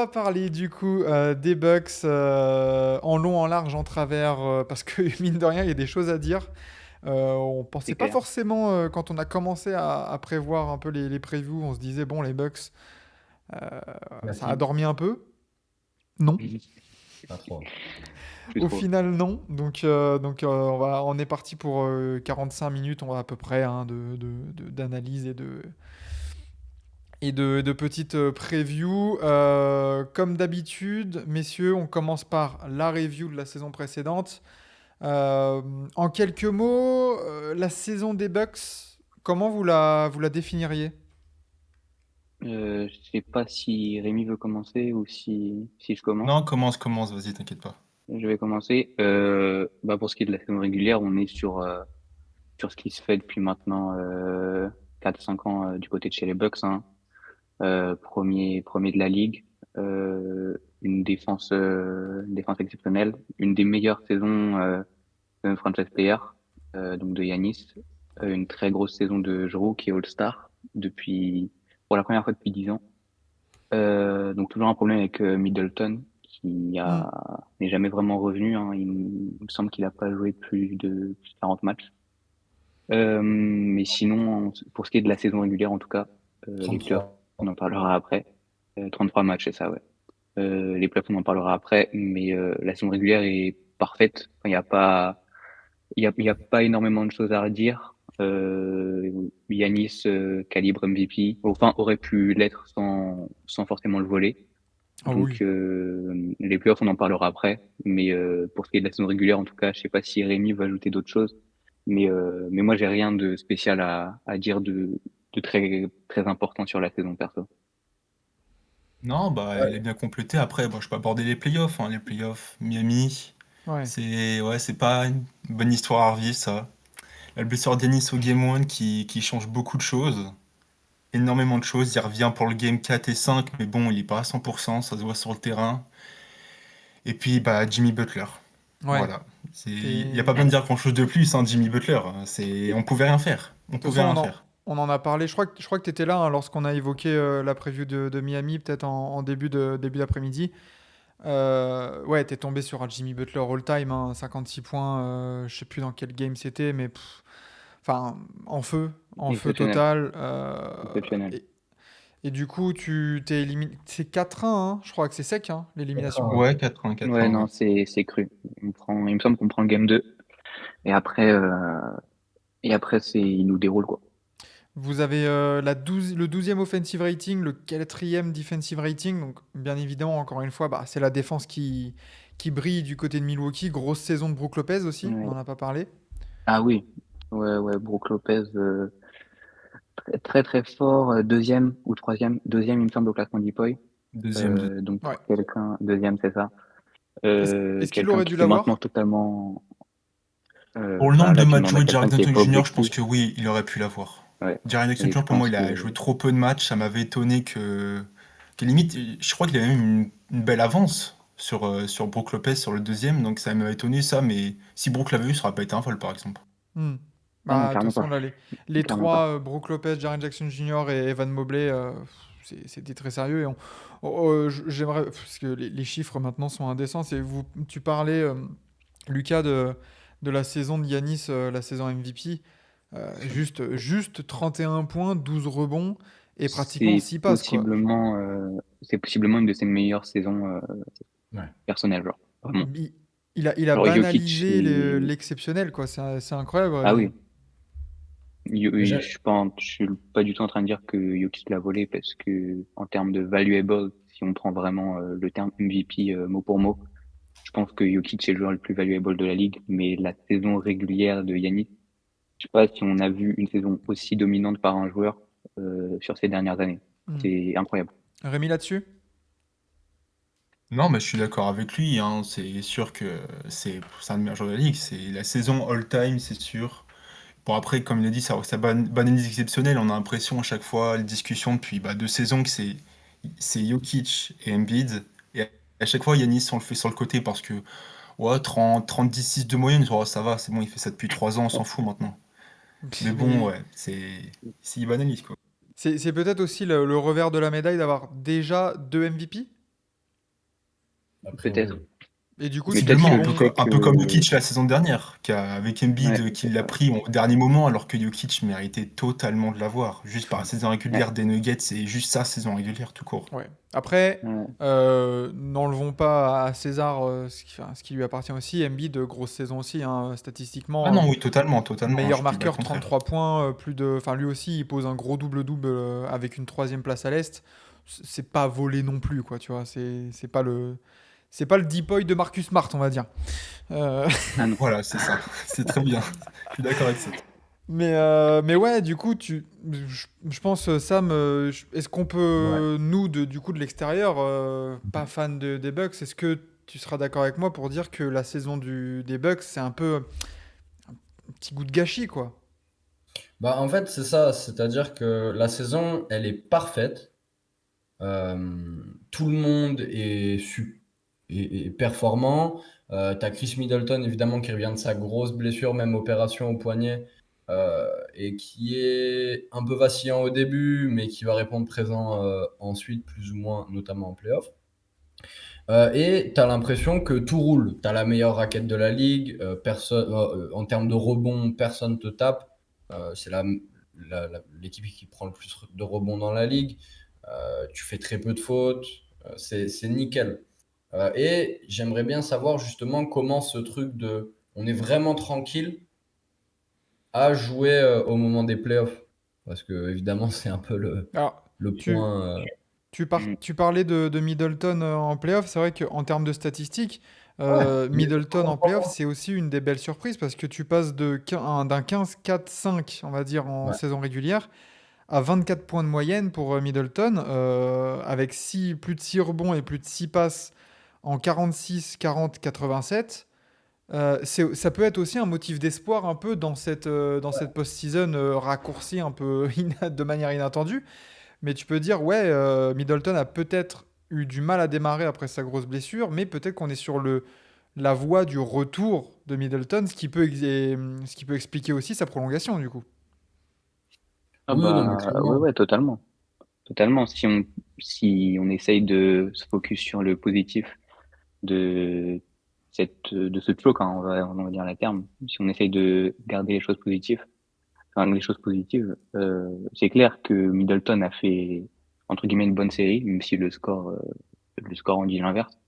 va parler du coup des Bucks en long, en large, en travers, parce que mine de rien, il y a des choses à dire. On C'est pensait pas clair. forcément, quand on a commencé à prévoir un peu les previews, on se disait, bon, les Bucks, euh, ça a Classique. dormi un peu. Non. Mhm. Pas trop. Plus Au trop. final, non. Donc on est parti pour 45 minutes, on va à peu près, hein, d'analyse et de petites previews. Comme d'habitude, messieurs, on commence par la review de la saison précédente. Euh, En quelques mots, la saison des Bucks, comment vous la définiriez? Je sais pas si Rémi veut commencer ou si je commence. Non, commence, vas-y, t'inquiète pas. Je vais commencer. Pour ce qui est de la saison régulière, on est sur ce qui se fait depuis maintenant 4-5 ans du côté de chez les Bucks, hein. Premier de la ligue. Une défense exceptionnelle. Une des meilleures saisons de franchise player, donc de Yanis. Une très grosse saison de Jrue qui est All-Star pour la première fois depuis 10 ans. Donc toujours un problème avec Middleton Hmm. n'est jamais vraiment revenu, hein. Il me semble qu'il n'a pas joué plus de 40 matchs. Mais sinon, pour ce qui est de la saison régulière, en tout cas, les playoffs, 33. on en parlera après. 33 matchs, c'est ça, ouais. Les playoffs, on en parlera après, mais la saison régulière est parfaite. Enfin, il y a pas énormément de choses à redire. Yanis, calibre MVP, enfin, aurait pu l'être sans forcément le voler. Ah Donc, oui. les playoffs, on en parlera après. Mais pour ce qui est de la saison régulière, en tout cas, je sais pas si Rémi va ajouter d'autres choses. Mais moi, j'ai rien de spécial à dire de très, très important sur la saison perso. Non, bah, elle est bien complétée. Après, bon, je peux aborder les playoffs, hein. Les playoffs, Miami, Ouais. c'est pas une bonne histoire à revivre, ça. La blessure d'Ennis au Game 1 qui change beaucoup de choses. Énormément de choses. Il revient pour le Game 4 et 5, mais bon, il est pas à 100%, ça se voit sur le terrain. Et puis, bah, Jimmy Butler. Ouais. Voilà. Il n'y a Et pas besoin de dire grand-chose de plus, hein, Jimmy Butler. On pouvait rien faire. On de toute pouvait façon, rien faire. on en a parlé. Je crois que tu étais là, hein, lorsqu'on a évoqué la preview de Miami, peut-être en début d'après-midi. Ouais, t'es tombé sur un Jimmy Butler all-time, hein, 56 points. Je sais plus dans quel game c'était, mais enfin, en feu Exceptionnel. total. Exceptionnel. Et du coup, tu t'es éliminé. C'est 4-1, hein, je crois que c'est sec, hein, l'élimination. 4-1, ouais, 4-1, Ouais, 4-1, non, ouais. c'est cru. Il me semble qu'on prend le game 2. Et après, il nous déroule, quoi. Vous avez le 12e offensive rating, le 4e defensive rating. Donc, bien évidemment, encore une fois, bah, c'est la défense qui brille du côté de Milwaukee. Grosse saison de Brook Lopez aussi, on Ouais. n'en a pas parlé. Ah oui. Ouais, ouais, Brook Lopez, très, très, très fort. Deuxième ou troisième. Deuxième, il me semble, au classement d'Ipoy. Deuxième. Donc, Ouais. pour quelqu'un, deuxième, c'est ça. Est-ce qu'il Quelqu'un aurait qui dû fait maintenant l'avoir? totalement, Pour le nombre de là, tu matchs demandes à joués de quelqu'un Jaren qui est Jackson pas Jr., je pense objectif. que oui, il aurait pu l'avoir. Ouais. Jaren Jackson Et je Jr., pour moi, pense il que, a joué trop peu de matchs. Ça m'avait étonné que limite, je crois qu'il avait même une belle avance sur Brook Lopez sur le deuxième. Donc ça m'avait étonné ça. Mais si Brook l'avait eu, ça aurait pas été un foul, par exemple. Hmm. non, non, Bah, de toute clairement façon, pas. là, les Clairement pas. trois, Brook Lopez, Jaren Jackson Jr. et Evan Mobley, c'était très sérieux. J'aimerais, parce que les chiffres maintenant sont indécents. Tu parlais, Lucas, de la saison de Yanis, la saison MVP. Juste 31 points, 12 rebonds et pratiquement C'est 6 passes, quoi. possiblement, c'est possiblement une de ses meilleures saisons Ouais. personnelles, genre. Vraiment. Il, il a Alors, Jokic, banalisé l'exceptionnel, quoi. C'est incroyable, ah Rémi. oui. Déjà, Je suis pas du tout en train de dire que Jokic l'a volé parce que, en termes de valuable, si on prend vraiment le terme MVP mot pour mot, je pense que Jokic est le joueur le plus valuable de la ligue, mais la saison régulière de Yannick, je sais pas si on a vu une saison aussi dominante par un joueur sur ces dernières années. Hmm. C'est incroyable. Rémi là-dessus? non, mais je suis d'accord avec lui, hein. C'est sûr que c'est un des meilleurs joueurs de la ligue. C'est la saison all-time, c'est sûr. Bon, après, comme il a dit, ça banalise exceptionnel. On a l'impression à chaque fois, les discussions depuis 2 saisons, que c'est Jokic et Embiid. Et à chaque fois, Yanis, on le fait sur le côté parce que, ouais, 10 de moyenne, genre, ça va, c'est bon, il fait ça depuis 3 ans, on s'en fout maintenant. Mais bon, Mais ouais, c'est il banalise, quoi. c'est peut-être aussi le revers de la médaille d'avoir déjà deux MVP. Après, peut-être. oui. Et du coup, Mais tu te peut-être dis, Possiblement, que un peu, bon, peut-être un peu comme que Jokic la saison dernière, avec ouais, Embiid qui c'est l'a ça. pris au dernier moment, alors que Jokic méritait totalement de l'avoir, juste par la saison Ouais, régulière des Nuggets, c'est juste sa saison régulière tout court. ouais. Après, ouais, n'enlevons pas à César ce qui lui appartient aussi. Embiid, grosse saison aussi, hein, Ah statistiquement. non, oui, totalement, totalement, Meilleur je dis pas le marqueur, contraire. 33 points, enfin lui aussi, il pose un gros double-double avec une troisième place à l'Est. C'est pas volé non plus, quoi, tu vois. C'est pas le Deepoy de Marcus Smart, on va dire. Euh, ah non. Voilà, c'est ça, c'est très bien, je suis d'accord avec ça. mais ouais, du coup, je pense, Sam, est-ce qu'on Ouais. peut, nous, du coup, de l'extérieur, pas fan des Bucks, est-ce que tu seras d'accord avec moi pour dire que la saison des Bucks, c'est un peu un petit goût de gâchis, quoi? Bah, en fait, c'est ça. C'est-à-dire que la saison, elle est parfaite. Tout le monde est performant. Tu as Chris Middleton, évidemment, qui revient de sa grosse blessure, même opération au poignet, et qui est un peu vacillant au début, mais qui va répondre présent ensuite, plus ou moins, notamment en playoff. Et tu as l'impression que tout roule. Tu as la meilleure raquette de la ligue. En termes de rebond, personne te tape. C'est l'équipe qui prend le plus de rebonds dans la ligue. Tu fais très peu de fautes. C'est nickel. Et j'aimerais bien savoir justement comment ce truc de on est vraiment tranquille a joué au moment des playoffs. Parce que évidemment, c'est un peu Alors, le tu, point. Mm. Tu parlais de Middleton en playoff. C'est vrai qu'en termes de statistiques, Ouais, Middleton en playoff, c'est aussi une des belles surprises parce que tu passes d'un 15-4-5, on va dire, en ouais, saison régulière, à 24 points de moyenne pour Middleton, avec plus de 6 rebonds et plus de 6 passes en 46, 40, 87. Ça peut être aussi un motif d'espoir un peu dans cette post-season raccourcie un peu de manière inattendue. Mais tu peux dire, ouais, Middleton a peut-être eu du mal à démarrer après sa grosse blessure, mais peut-être qu'on est sur la voie du retour de Middleton, ce qui peut expliquer aussi sa prolongation, du coup. Ah oui, non, mais bah ouais, clairement. ouais, totalement. Totalement. Si on essaye de se focus sur le positif de de ce choc, hein, on va dire la terme, si on essaye de garder les choses positives, enfin, les choses positives, c'est clair que Middleton a fait, entre guillemets, une bonne série, même si le score en dit l'inverse.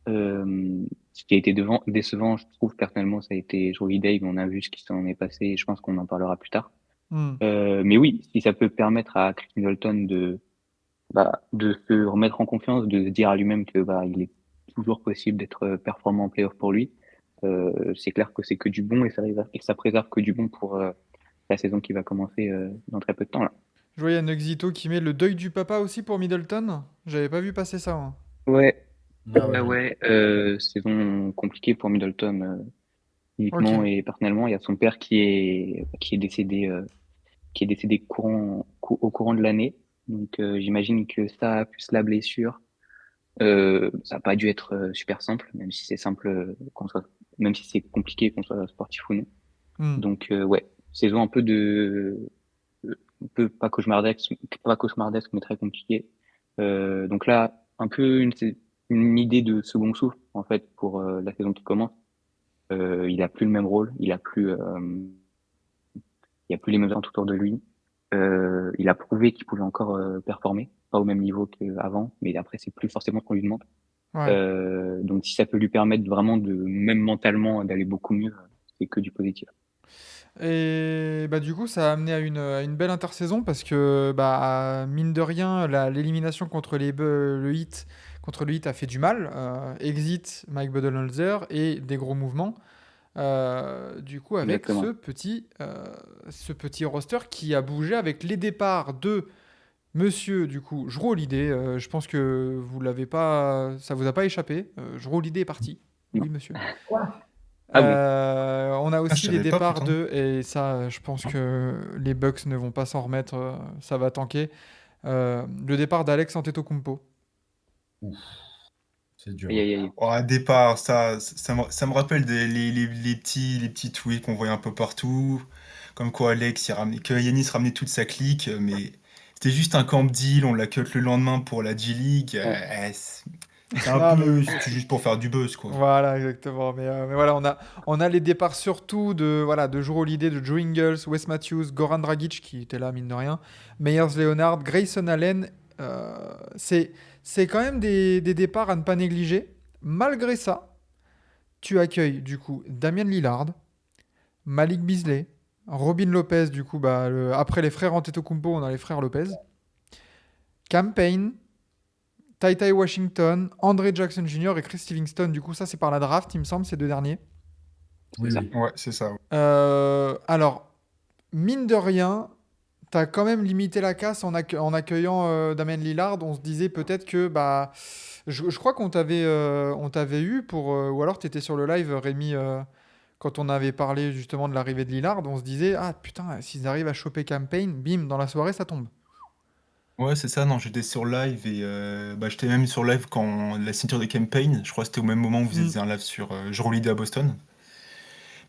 Ce qui a été décevant, je trouve, personnellement, ça a été Joe Holiday, mais on a vu ce qui s'en est passé, et je pense qu'on en parlera plus tard. Hmm. Mais oui, si ça peut permettre à Chris Middleton de se remettre en confiance, de se dire à lui-même que il est toujours possible d'être performant en playoff pour lui. C'est clair que c'est que du bon et ça préserve que du bon pour la saison qui va commencer dans très peu de temps là. Je vois, il y a Nuxito qui met le deuil du papa aussi pour Middleton. J'avais pas vu passer ça, moi. Ouais, Ah ouais, ouais, j'aime. ouais. Saison compliquée pour Middleton Ok. physiquement et personnellement. Il y a son père qui est décédé au courant de l'année. Donc j'imagine que ça plus la blessure. Ça n'a pas dû être super simple, même si c'est simple même si c'est compliqué qu'on soit sportif ou non. Hmm. Donc ouais, saison un peu pas cauchemardesque, mais très compliquée. Donc là, un peu une idée de second souffle en fait pour la saison qui commence. Il a plus le même rôle, il a plus les mêmes gens autour de lui. Il a prouvé qu'il pouvait encore performer, pas au même niveau qu'avant, mais après c'est plus forcément ce qu'on lui demande. Ouais. Donc si ça peut lui permettre vraiment même mentalement, d'aller beaucoup mieux, c'est que du positif. Et bah, du coup, ça a amené à une belle intersaison parce que, bah, mine de rien, l'élimination contre le Heat, a fait du mal. Exit Mike Budenholzer et des gros mouvements. Du coup, avec Exactement. ce petit roster qui a bougé avec les départs de Monsieur, du coup, Jrue Holiday. Je pense que ça vous a pas échappé. Jrue Holiday est parti. Non. Oui, monsieur. Ah bon? On a Ah, je aussi les savais pas départs pourtant. et ça, je pense que les Bucks ne vont pas s'en remettre, ça va tanker. Le départ d'Alex Antetokounmpo. Ouf, c'est dur, Aïe, hein. aïe, aïe. Oh, à départ, ça me rappelle les petits tweets qu'on voyait un peu partout, comme quoi que Yanis ramenait toute sa clique, mais c'était juste un camp deal, on l'a cut le lendemain pour la G-League. Ouais. C'est un Non, mais peu oui. c'est juste pour faire du buzz, quoi. Voilà, exactement. Mais voilà, on a les départs surtout de Jrue Holiday, de Drew Ingles, Wes Matthews, Goran Dragic, qui était là, mine de rien, Meyers Leonard, Grayson Allen. C'est quand même des départs à ne pas négliger. Malgré ça, tu accueilles du coup Damian Lillard, Malik Beasley, Robin Lopez, du coup, bah, après les frères Antetokounmpo, on a les frères Lopez, Cam Payne, Ty Ty Washington, André Jackson Jr. et Chris Livingston. Du coup, ça, c'est par la draft, il me semble, ces deux derniers. C'est Oui, ça. oui. Ouais, c'est ça. Ouais. Alors, mine de rien, t'as quand même limité la casse en accueillant Damian Lillard. On se disait peut-être que, bah, je crois on t'avait eu ou alors t'étais sur le live, Rémi, quand on avait parlé justement de l'arrivée de Lillard. On se disait, ah putain, s'ils arrivent à choper Campaign, bim, dans la soirée, ça tombe. Ouais, c'est ça. Non, j'étais sur live et bah, j'étais même sur live quand la signature de campaign. Je crois que c'était au même moment où vous Mm. faisiez un live sur Jrue Holiday à Boston.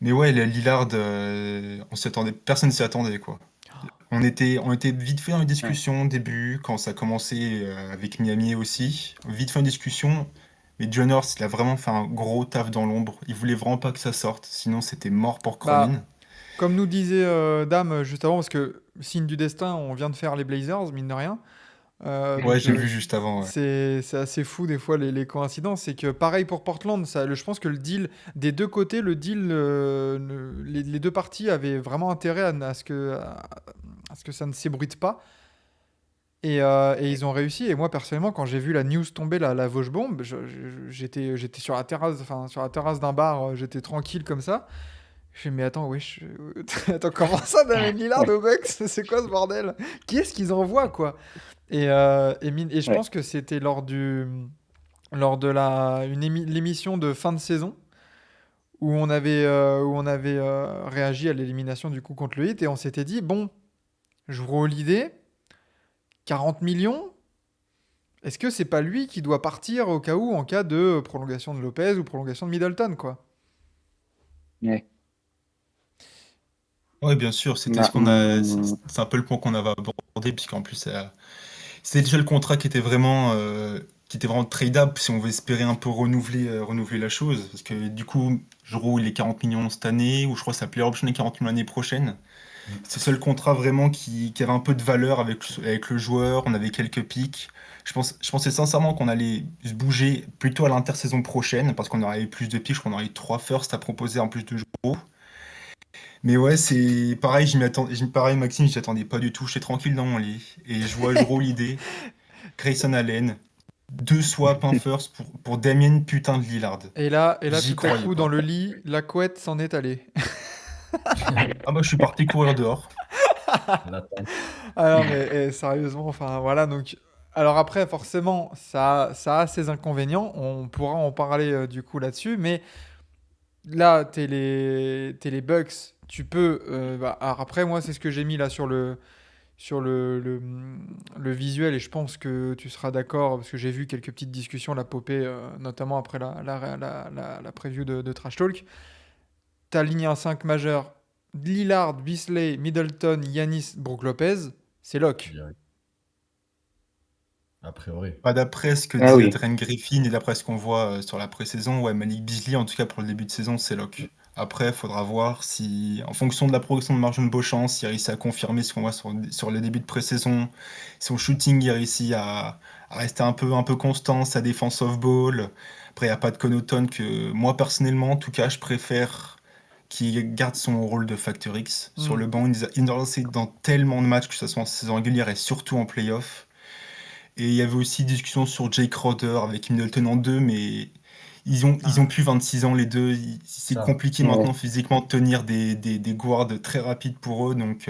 Mais ouais, les Lillard, personne s'y attendait, quoi. On était vite fait dans les Ouais. discussions au début, quand ça a commencé avec Miami aussi. Vite fait en discussion. Mais John Horst, il a vraiment fait un gros taf dans l'ombre. Il voulait vraiment pas que ça sorte, sinon c'était mort pour Bah, Cronin. comme nous disait Dame juste avant, parce que signe du destin, on vient de faire les Blazers, mine de rien. Ouais, Donc j'ai vu juste avant, ouais. c'est assez fou des fois les coïncidences. C'est que pareil pour Portland, je pense que le deal des deux côtés, les deux parties avaient vraiment intérêt à ce que ça ne s'ébruite pas. Et ils ont réussi. Et moi personnellement, quand j'ai vu la news tomber, la Vosges bombe, j'étais sur la terrasse, enfin sur la terrasse d'un bar, j'étais tranquille comme ça. Je fais, mais attends, wesh, attends, comment ça, Damien Lillard au Bucks? C'est quoi ce bordel? Qui est-ce qu'ils envoient, quoi? Et je Ouais. pense que c'était lors de l'émission de fin de saison où on avait réagi à l'élimination du coup contre le Heat et on s'était dit, bon, je vois l'idée, 40 millions, est-ce que c'est pas lui qui doit partir au cas où en cas de prolongation de Lopez ou prolongation de Middleton, quoi? Ouais. Ouais, bien sûr, c'était Bah, ce qu'on a. C'est un peu le point qu'on avait abordé, puisqu'en plus, c'était déjà le contrat qui était vraiment tradable si on veut espérer un peu renouveler la chose. Parce que du coup, Jrue, il est 40 millions cette année, ou je crois que sa player option est 40 millions l'année prochaine. Mm. C'est le seul contrat vraiment qui avait un peu de valeur avec le joueur. On avait quelques pics. Je pensais sincèrement qu'on allait se bouger plutôt à l'intersaison prochaine, parce qu'on aurait eu plus de pics. Je crois qu'on aurait eu 3 firsts à proposer en plus de Jrue. Mais ouais, c'est pareil, pareil, Maxime, j'y attendais pas du tout. J'étais tranquille dans mon lit et je vois Jrue l'idée, Grayson Allen, deux swaps, un first pour Damien putain de Lillard. Et là, J'y tout à croyais coup, dans pas. le lit, la couette s'en est allée. Ah bah je suis parti courir dehors. L'attente. Ah non, mais sérieusement, enfin voilà. Donc, alors après, forcément, ça a ses inconvénients. On pourra en parler du coup là-dessus. Mais là, t'es les Bucks. Tu peux. Bah, alors après, moi, c'est ce que j'ai mis là sur le visuel. Et je pense que tu seras d'accord parce que j'ai vu quelques petites discussions la popée, notamment après la preview de Trash Talk. T'as ligne un 5 majeur, Lillard, Beasley, Middleton, Yanis, Brook Lopez, c'est lock. Direct. A priori. Pas d'après ce que Ah dit oui. Adrien Griffin et d'après ce qu'on voit sur la pré-saison, ouais, Malik Beasley, en tout cas pour le début de saison, c'est lock. Après, il faudra voir si, en fonction de la progression de Marjon Beauchamp, s'il réussit à confirmer ce qu'on voit sur les débuts de pré-saison, son shooting, il réussit à rester un peu constant, sa défense off-ball. Après, il n'y a pas de Connaughton que moi, personnellement, en tout cas, je préfère qu'il garde son rôle de Factor X. Sur Hmm. le banc, il nous a lancé dans tellement de matchs, que ce soit en saison régulière et surtout en playoff. Et il y avait aussi discussion sur Jake Crowder avec Middleton en deux, mais ils ont plus 26 ans les deux. C'est Ça. compliqué Ouais. maintenant physiquement de tenir des guards très rapides pour eux. Donc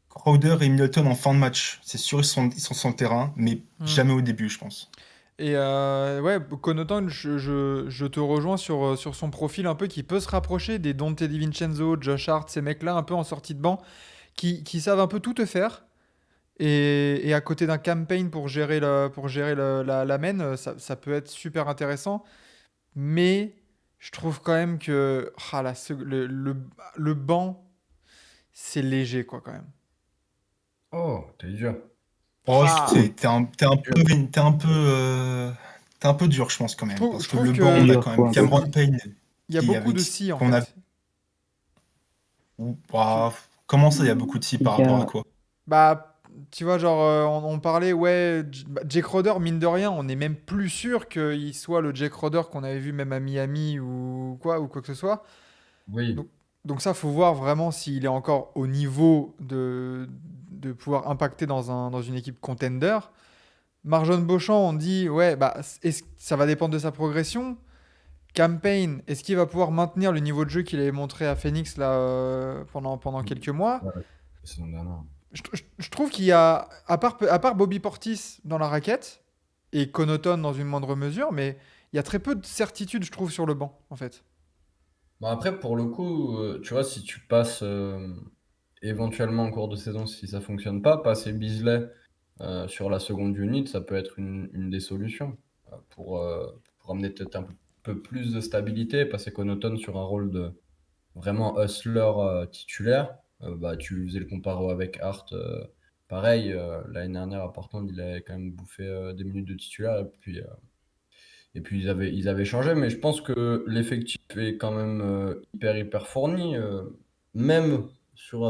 Crowder et Middleton en fin de match, c'est sûr ils sont sur le terrain, mais Hmm. jamais au début, je pense. Et ouais, Connaughton, je te rejoins sur son profil un peu qui peut se rapprocher des Dante DiVincenzo, Josh Hart, ces mecs-là un peu en sortie de banc, qui savent un peu tout te faire. Et à côté d'un campaign pour gérer la main, ça peut être super intéressant. Mais je trouve quand même que le banc, c'est léger, quoi, quand même. Oh, t'es dur. Oh, Ah, t'es un peu, Dur. t'es un peu, c'était un peu dur, je pense, quand même. Je Parce que trouve le banc, que on a Dur, quand faut même un peu Cameron dur. Payne, il y a beaucoup de si en qu'on a. fait. Tu, Comment ça, il y a beaucoup de si Il par y rapport à a, quoi? Bah, tu vois, genre, on parlait, ouais, Jake Roder, mine de rien, on est même plus sûr qu'il soit le Jake Roder qu'on avait vu même à Miami ou quoi que ce soit. Donc, Oui. donc ça, faut voir vraiment s'il est encore au niveau de pouvoir impacter dans une équipe contender. Marjon Beauchamp, on dit, ouais, bah, ça va dépendre de sa progression. Campaign, est-ce qu'il va pouvoir maintenir le niveau de jeu qu'il avait montré à Phoenix là, pendant quelques mois? Ouais, saison dernière. Je trouve qu'il y a, à part Bobby Portis dans la raquette et Connaughton dans une moindre mesure, mais il y a très peu de certitude, je trouve, sur le banc, en fait. Bon, après, pour le coup, tu vois, si tu passes éventuellement en cours de saison, si ça fonctionne pas, passer Beasley sur la seconde unit, ça peut être une des solutions pour amener peut-être un peu plus de stabilité, passer Connaughton sur un rôle de vraiment hustler titulaire. Bah, tu faisais le comparo avec Hart. Pareil, l'année dernière à Portland, il avait quand même bouffé des minutes de titulaire et puis ils avaient changé. Mais je pense que l'effectif est quand même hyper fourni. Même sur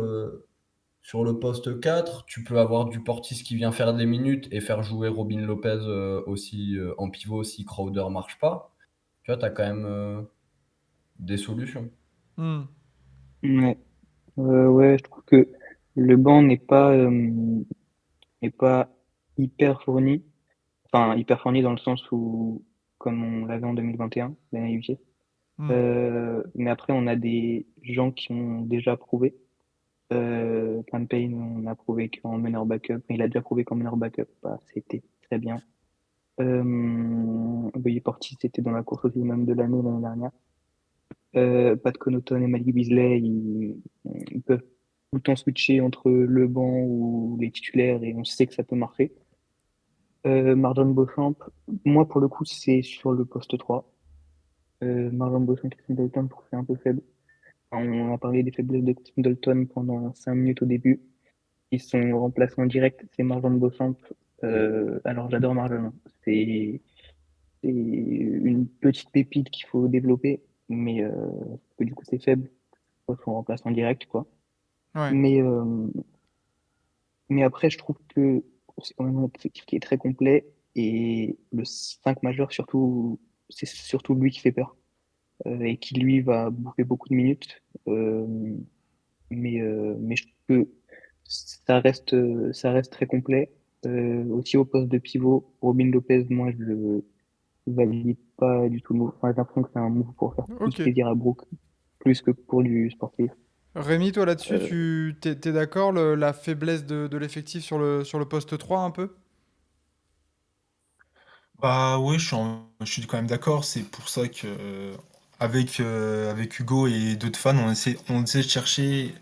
le poste 4, tu peux avoir du Portis qui vient faire des minutes et faire jouer Robin Lopez aussi en pivot si Crowder marche pas. Tu vois, tu as quand même des solutions. Hmm. ouais. Ouais, je trouve que le banc n'est pas hyper fourni. Enfin, hyper fourni dans le sens où, comme on l'avait en 2021, l'année UG. Hmm. Mais après, on a des gens qui ont déjà prouvé. Campaign, on a prouvé qu'en meneur backup, il a déjà prouvé qu'en meneur backup, bah, c'était très bien. Boye Portis était dans la course au même de l'année dernière. Pat Connaughton et Malik Beasley, ils peuvent tout le temps switcher entre le banc ou les titulaires et on sait que ça peut marcher. Marjon Beauchamp, moi pour le coup, c'est sur le poste 3. Marjon Beauchamp et Chris Middleton, pour c'est un peu faible. On a parlé des faiblesses de Chris Middleton pendant 5 minutes au début. Ils sont remplacés en direct, c'est Marjon Beauchamp. Alors j'adore Marjon, hein. C'est une petite pépite qu'il faut développer, mais que du coup c'est faible. Il faut remplacer en direct, quoi. Ouais. Mais, euh, mais après, je trouve que c'est quand même un effectif qui est très complet et le 5 majeur, surtout, c'est surtout lui qui fait peur et qui lui va bouffer beaucoup de minutes. Mais je trouve que ça reste très complet. Aussi au poste de pivot, Robin Lopez, moi je le valide pas du tout le move. Enfin, j'ai l'impression que c'est un move pour faire plus Ok. plaisir à Brooke, plus que pour du sportif. Rémi, toi là-dessus, Euh, t'es d'accord, la faiblesse de l'effectif sur le poste 3 un peu? Bah oui, je suis quand même d'accord. C'est pour ça que avec Hugo et d'autres fans, on essaie de chercher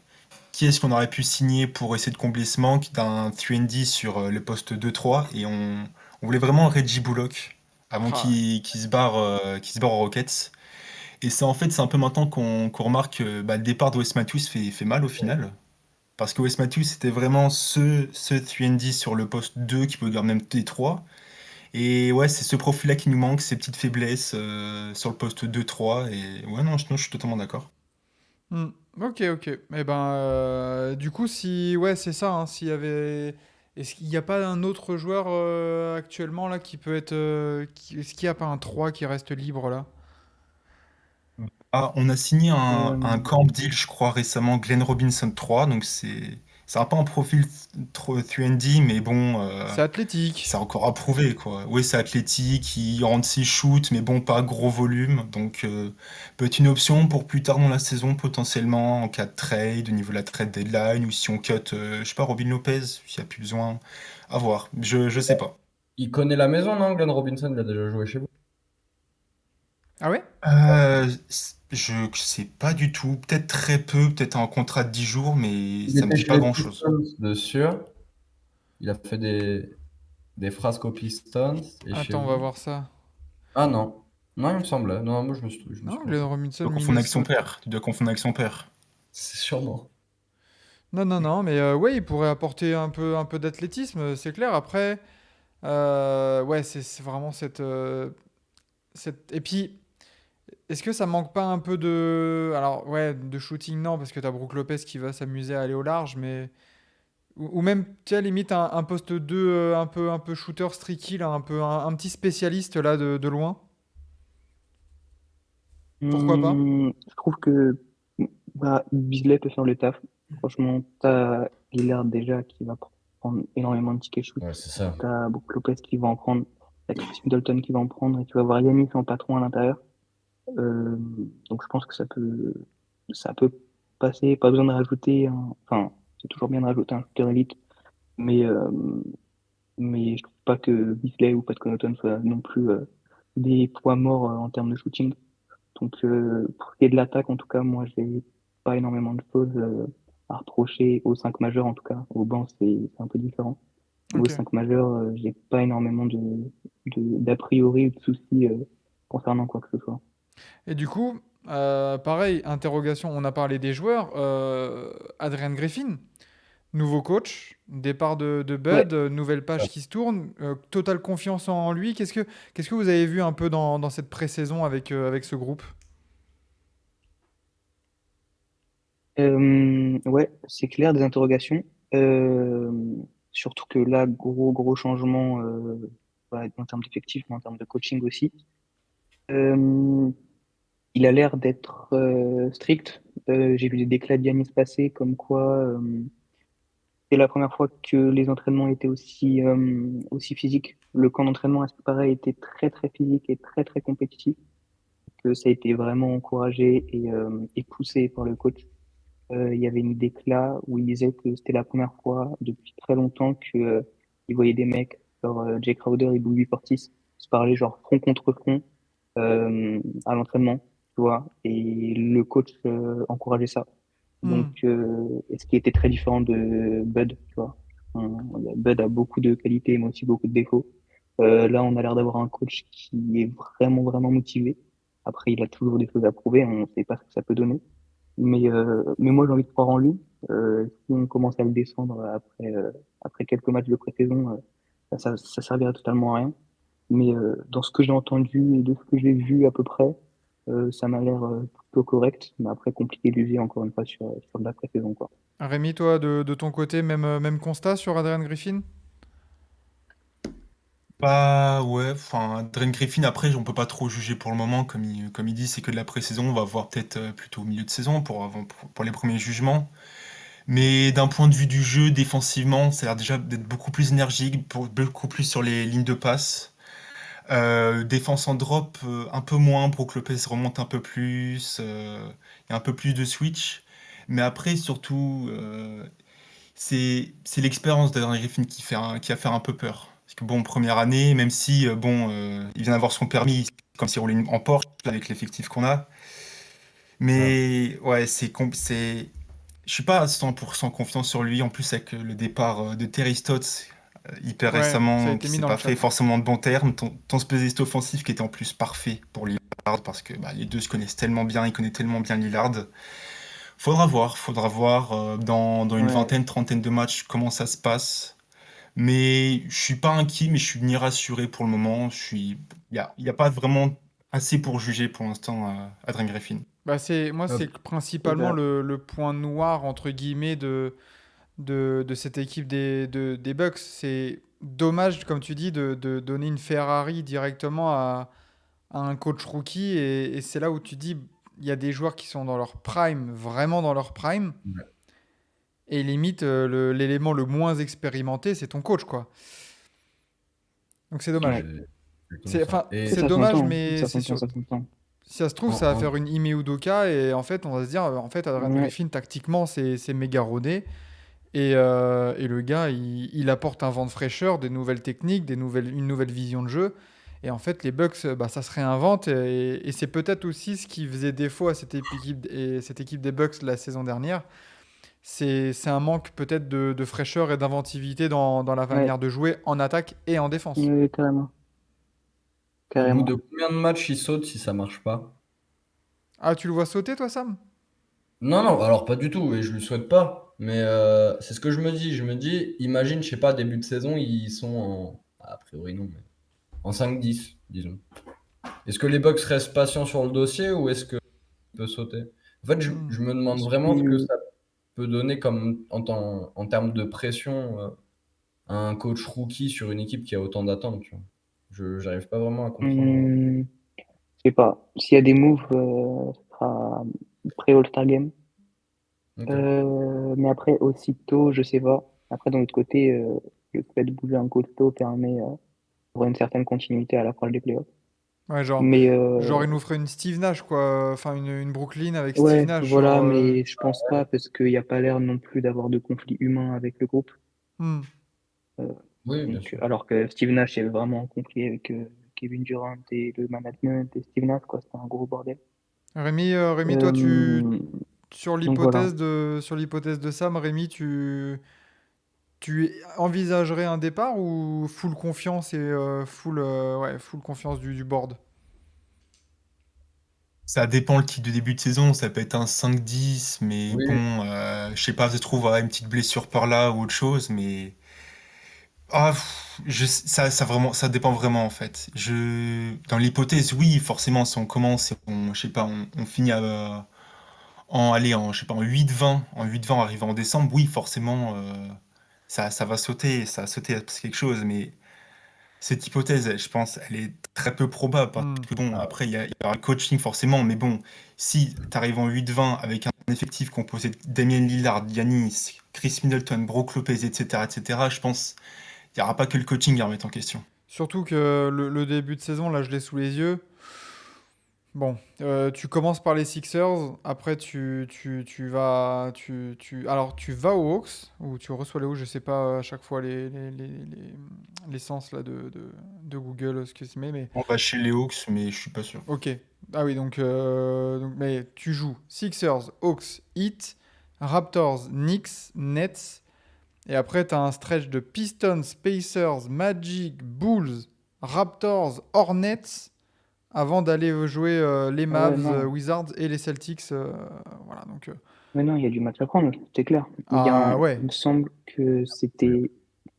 qui est-ce qu'on aurait pu signer pour essayer de combler ce manque d'un 3D sur le poste 2-3 et on voulait vraiment Reggie Bullock avant Ah, qu'il se barre aux Rockets. Et c'est en fait c'est un peu maintenant qu'on remarque que bah, le départ de Wes Matthews fait mal au final. Parce que Wes Matthews c'était vraiment ce 3D sur le poste 2 qui peut garder même T3. Et ouais, c'est ce profil-là qui nous manque, ces petites faiblesses sur le poste 2-3. Et ouais, non, je suis totalement d'accord. hmm. Ok, ok. Eh ben, du coup, si, ouais, c'est ça, hein, s'il y avait, est-ce qu'il n'y a pas un autre joueur actuellement là qui peut être, est-ce qu'il n'y a pas un 3 qui reste libre là? Ah, on a signé un euh, camp deal, je crois, récemment, Glenn Robinson 3. Donc c'est un peu un profil trop 3D, mais bon, C'est c'est athlétique. encore à prouver, quoi. Oui, c'est athlétique, il rentre ses shoots, mais bon, pas gros volume. Donc peut être une option pour plus tard dans la saison, potentiellement, en cas de trade, au niveau de la trade deadline, ou si on cut, je sais pas, Robin Lopez, s'il n'y a plus besoin. À voir. Je sais pas. Il connaît la maison, non? Glenn Robinson, il a déjà joué chez vous. Ah ouais? Je sais pas du tout. Peut-être très peu, peut-être un contrat de 10 jours, mais Il ça me était dit chez pas les grand-chose. Pistons de sûr. Il a fait des frasques aux Pistons et chez Attends, on va vous. voir ça. Ah non. Non, il me semblait. Non, moi je me suis Non, Glenn trompé. Robinson, Tu dois confondre avec son Minnesota. père. Tu dois confondre avec son père. C'est sûrement. Non, non, non, mais ouais, il pourrait apporter un peu d'athlétisme, c'est clair. Après, Ouais, c'est vraiment et puis, est-ce que ça manque pas un peu de... Alors, ouais, de shooting, non, parce que t'as Brook Lopez qui va s'amuser à aller au large, mais... Ou même, tu sais, limite un poste 2 un peu shooter streaky, là, un petit spécialiste, là, de loin. Pourquoi pas? Je trouve que bah, Beasley peut faire le taf. Franchement, t'as Lillard déjà qui va prendre énormément de tickets shoot. Ouais, c'est ça. T'as Brook Lopez qui va en prendre. T'as Chris Middleton qui va en prendre. Et tu vas voir Yannis en patron à l'intérieur. Euh, donc je pense que ça peut passer. Pas besoin de rajouter enfin, c'est toujours bien de rajouter un shooter élite. Mais, je trouve pas que Beasley ou Pat Connaughton soient non plus des poids morts en termes de shooting. Donc, pour ce qui est de l'attaque, en tout cas, moi, j'ai pas énormément de choses à reprocher aux 5 majeurs, en tout cas. Au banc, c'est un peu différent. Mais aux Ok. 5 majeurs, j'ai pas énormément d'a priori ou de soucis concernant quoi que ce soit. Et du coup, pareil, interrogation, on a parlé des joueurs. Adrian Griffin, nouveau coach, départ de Ouais, Bud, nouvelle page qui se tourne, totale confiance en lui. Qu'est-ce que vous avez vu un peu dans cette pré-saison avec ce groupe? ouais, c'est clair, des interrogations. Euh, Surtout que là, gros changement en termes d'effectifs, mais en termes de coaching aussi. Euh, Il a l'air d'être strict. J'ai vu des déclats de Giannis passer comme quoi c'est la première fois que les entraînements étaient aussi physiques. Le camp d'entraînement, à ce qui paraît, était très physique et très compétitif. Que ça a été vraiment encouragé et poussé par le coach. Il y avait une déclat où il disait que c'était la première fois depuis très longtemps que il voyait des mecs, genre Jay Crowder et Bobby Portis, se parler genre front contre front à l'entraînement, tu vois, et le coach encourageait ça. Donc, Hmm. et ce qui était très différent de Bud, tu vois. Bud a beaucoup de qualités, mais aussi beaucoup de défauts. Là, on a l'air d'avoir un coach qui est vraiment motivé. Après, il a toujours des choses à prouver, on ne sait pas ce que ça peut donner. Mais moi, j'ai envie de croire en lui. Si on commence à le descendre après quelques matchs de pré-saison, ça servira totalement à rien. Mais dans ce que j'ai entendu et de ce que j'ai vu à peu près, ça m'a l'air plutôt correct. Mais après, compliqué de juger encore une fois sur de la pré-saison, quoi. Rémi, toi, de ton côté, même constat sur Adrian Griffin? Bah ouais, enfin, Adrian Griffin, après, on peut pas trop juger pour le moment, comme il dit, c'est que de la pré-saison, on va voir peut-être plutôt au milieu de saison pour les premiers jugements. Mais d'un point de vue du jeu, défensivement, ça a l'air déjà d'être beaucoup plus énergique, beaucoup plus sur les lignes de passe. Défense en drop, un peu moins, Brook Lopez remonte un peu plus, il y a un peu plus de switch. Mais après, surtout, c'est l'expérience d'Adrian Griffin qui a fait un peu peur. Parce que bon, première année, même si il vient d'avoir son permis, comme s'il roulait en Porsche avec l'effectif qu'on a. Ouais. Mais ouais, je suis pas à 100% confiant sur lui. En plus, avec le départ de Terry Stotts hyper Ouais, ça a récemment, été qui mis s'est dans le pas chat. fait forcément de bons termes, ton spécialiste offensif qui était en plus parfait pour Lillard, parce que bah, les deux se connaissent tellement bien, il connaît tellement bien Lillard. Faudra voir dans une Ouais, vingtaine, trentaine de matchs comment ça se passe. Mais je suis pas inquiet, mais je suis ni rassuré pour le moment. Il y a pas vraiment assez pour juger pour l'instant Adrien Griffin. Bah moi, Hop. c'est c'est principalement ça. le point noir, entre guillemets, de cette équipe des Bucks. C'est dommage, comme tu dis, de donner une Ferrari directement à un coach rookie. Et c'est là où tu dis, il y a des joueurs qui sont dans leur prime, vraiment dans leur prime. Ouais. Et limite, l'élément le moins expérimenté, c'est ton coach, quoi. Donc c'est Ouais. dommage. C'est exactement C'est, ça. enfin, Après, c'est Et ça dommage, s'entend, hein. mais Ça c'est s'entend, sûr. ça s'entend. Si ça se trouve, en, ça va en- faire une Ime Udoka et en fait, on va se dire, en fait, Adrian Ouais, Griffin, tactiquement, c'est méga rodé. Et le gars, il apporte un vent de fraîcheur, des nouvelles techniques, une nouvelle vision de jeu. Et en fait, les Bucks, bah, ça se réinvente. Et c'est peut-être aussi ce qui faisait défaut à cette équipe des Bucks la saison dernière. C'est un manque peut-être de fraîcheur et d'inventivité dans la ouais, manière de jouer en attaque et en défense. ouais, carrément, au bout de carrément. combien de matchs il saute si ça marche pas? Ah, tu le vois sauter, toi, Sam? Non, non, alors pas du tout, et je lui souhaite pas. Mais c'est ce que je me dis. Je me dis, imagine, je sais pas, début de saison, ils sont A priori, non, mais en 5-10, disons. Est-ce que les Bucks restent patients sur le dossier ou est-ce que peut sauter? En fait, Hmm. je me demande vraiment ce que ça peut donner comme en termes de pression à un coach rookie sur une équipe qui a autant d'attentes, tu vois. J'arrive pas vraiment à comprendre. Je sais pas. S'il y a des moves, ce sera pré-All-Star Game. Ok. Mais après, aussitôt, je sais pas. Après, d'un autre côté, le fait de bouger un costaud permet d'avoir une certaine continuité à l'approche des playoffs. Ouais, Mais genre, il nous ferait une Steve Nash, quoi. Enfin, une Brooklyn avec Steve ouais, Nash, voilà, genre. mais je pense pas parce qu'il n'y a pas l'air non plus d'avoir de conflit humain avec le groupe. Hmm. Euh, Oui, bien donc, sûr. alors que Steve Nash est vraiment en conflit avec Kevin Durant et le management et Steve Nash, quoi, c'était un gros bordel. Rémi, toi, Euh, donc voilà. sur l'hypothèse de Sam, Rémi, tu envisagerais un départ ou full confiance et full confiance du board? Ça dépend le type de début de saison, ça peut être un 5-10, mais Oui, bon, je sais pas, ça se trouve, voilà, une petite blessure par là ou autre chose, mais ça vraiment, ça dépend vraiment en fait. Dans l'hypothèse, oui, forcément, si on commence, et je sais pas, on finit je sais pas, en 8-20, arrivant en décembre, oui, forcément, ça va sauter, ça va sauter à quelque chose, mais cette hypothèse, je pense, elle est très peu probable parce Hmm. que bon, après, il y aura le coaching forcément, mais bon, si tu arrives en 8-20 avec un effectif composé de Damien Lillard, Giannis, Chris Middleton, Brook Lopez, etc., je pense il n'y aura pas que le coaching à remettre en question. Surtout que le début de saison, là, je l'ai sous les yeux. Bon, tu commences par les Sixers, après alors tu vas aux Hawks, ou tu reçois les Hawks, je sais pas à chaque fois les sens là de Google, excuse-moi, mais On va chez les Hawks, mais je suis pas sûr. ok. Ah oui, mais tu joues Sixers, Hawks, Heat, Raptors, Knicks, Nets, et après tu as un stretch de Pistons, Pacers, Magic, Bulls, Raptors, Hornets, avant d'aller jouer les Ah ouais, Mavs, non. Wizards et les Celtics. Voilà, donc. Mais non, il y a du match à prendre, c'est clair. Ah Il ouais, me semble que c'était